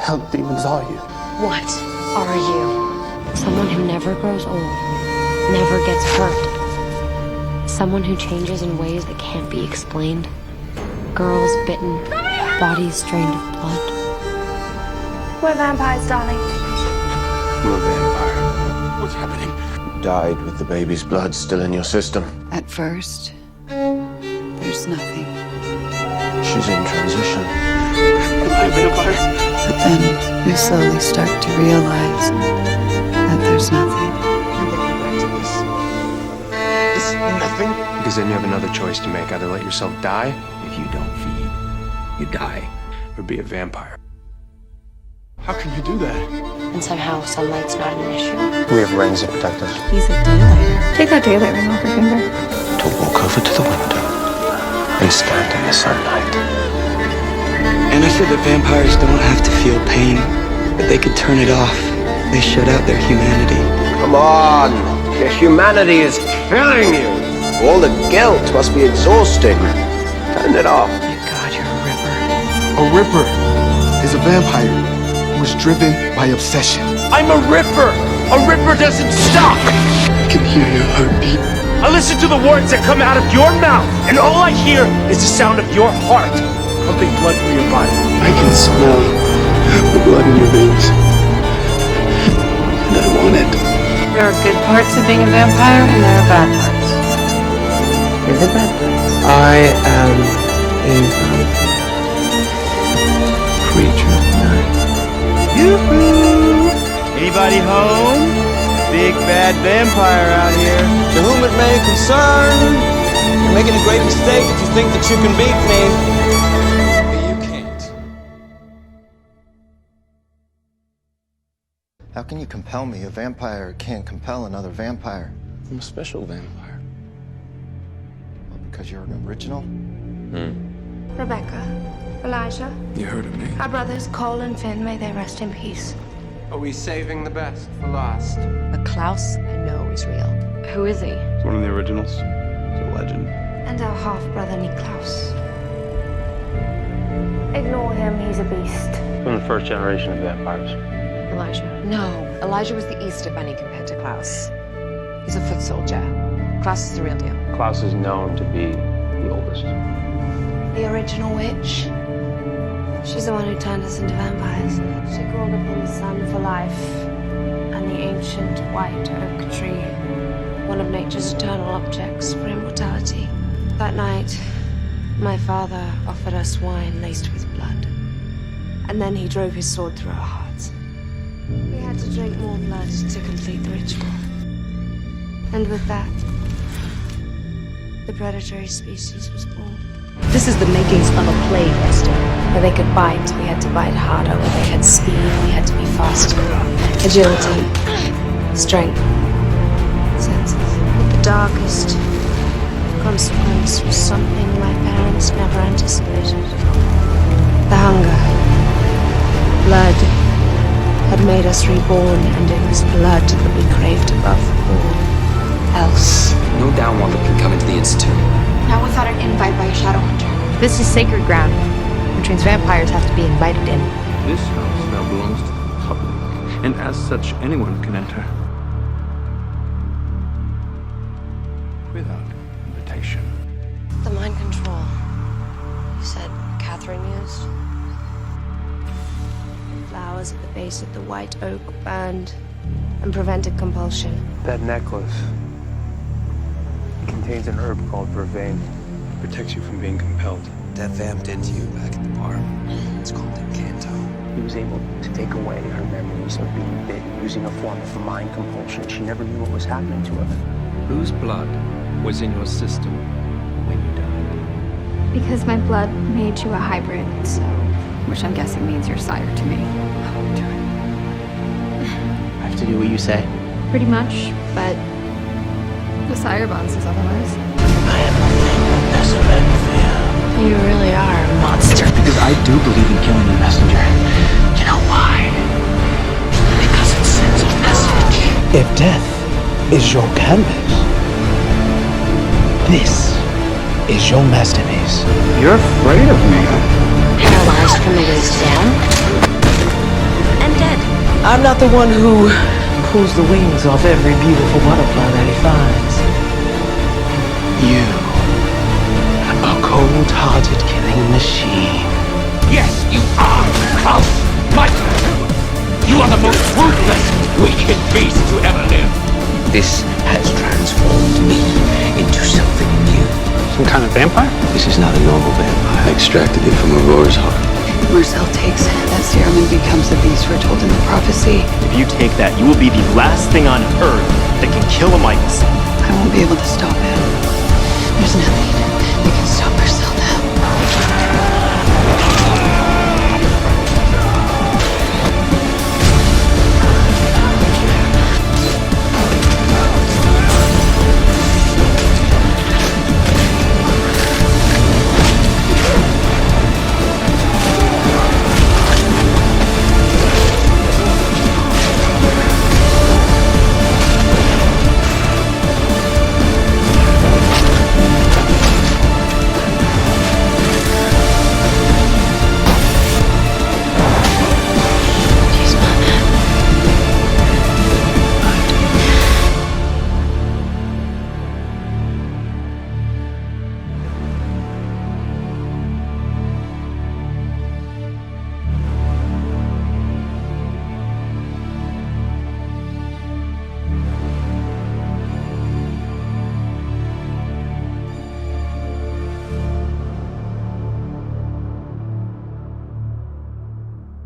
hell demons are you? What are you? Someone who never grows old, never gets hurt. Someone who changes in ways that can't be explained. Girls bitten, bodies drained of blood. We're vampires, darling. We're a vampire. What's happening? You died with the baby's blood still in your system. At first, there's nothing. She's in transition. Am I a vampire? But then you slowly start to realize that there's nothing. This nothing? Because then you have another choice to make. Either let yourself die, if you don't feed, you die, or be a vampire. How can you do that? And somehow sunlight's not an issue. We have rings that protect us. He's a daylighter. Take that daylight ring off your finger. To walk over to the window and stand in the sunlight. And I said that vampires don't have to feel pain, but they could turn it off. They shut out their humanity. Come on! Your humanity is killing you! All the guilt must be exhausting. Turn it off. Thank God you're a ripper. A ripper is a vampire who is driven by obsession. I'm a ripper! A ripper doesn't stop! I can hear your heartbeat. I listen to the words that come out of your mouth, and all I hear is the sound of your heart pumping blood through your body. I can smell the blood in your veins. And I want it. There are good parts of being a vampire, and there are bad parts. You're the bad parts. I am a creature of the night. Yoo-hoo! Anybody home? Big bad vampire out here. To whom it may concern, you're making a great mistake if you think that you can beat me. You can't. How can you compel me? A vampire can't compel another vampire. I'm a special vampire. Well, because you're an original? Rebecca, Elijah, You heard of me. our brothers Cole and Finn, may they rest in peace. Are we saving the best for last? But Klaus, I know, is real. Who is he? It's one of the originals. It's a legend. And our half-brother Niklaus. Ignore him, he's a beast. From the first generation of vampires. Elijah. No, Elijah was the Easter Bunny compared to Klaus. He's a foot soldier. Klaus is the real deal. Klaus is known to be the oldest. The original witch. She's the one who turned us into vampires. She called upon the sun for life, and the ancient white oak tree, one of nature's eternal objects for immortality. That night, my father offered us wine laced with blood, and then he drove his sword through our hearts. We had to drink more blood to complete the ritual. And with that, the predatory species was born. This is the makings of a plague, Esther. Where they could bite, we had to bite harder. Where they had speed, we had to be faster. Agility, strength, senses. But the darkest consequence was something my parents never anticipated. The hunger. Blood had made us reborn, and it was blood that we craved above all else. No downwaller can come into the Institute. Now without an invite by a Shadowhunter. This is sacred ground, which means vampires have to be invited in. This house now belongs to the public, and as such, anyone can enter. Without invitation. The mind control. You said Catherine used? Flowers at the base of the white oak burned and prevented compulsion. That necklace contains an herb called vervain. It protects you from being compelled. That vamp did to you back at the bar. It's called Encanto. He was able to take away her memories of being bitten using a form of mind compulsion. She never knew what was happening to her. Whose blood was in your system when you died? Because my blood made you a hybrid, so... Which I'm guessing means you're sire to me. I won't do it. I have to do what you say. Pretty much, but... the sire bond says otherwise. I am the thing that there's a red fear. You really are a monster. Because I do believe in killing the messenger. You know why? Because it sends a message. If death is your canvas, this is your masterpiece. You're afraid of me. Paralyzed from the waist down. I'm not the one who pulls the wings off every beautiful butterfly that he finds. You, a cold-hearted killing machine. Yes, you are, Klaus! You are the most ruthless, wicked beast to ever live. This has transformed me into something new. Some kind of vampire? This is not a normal vampire. I extracted it from Aurora's heart. Marcel takes that serum and becomes the beast foretold in the prophecy. If you take that, you will be the last thing on Earth that can kill a Michaelson. I won't be able to stop him. There's nothing that can stop Marcel.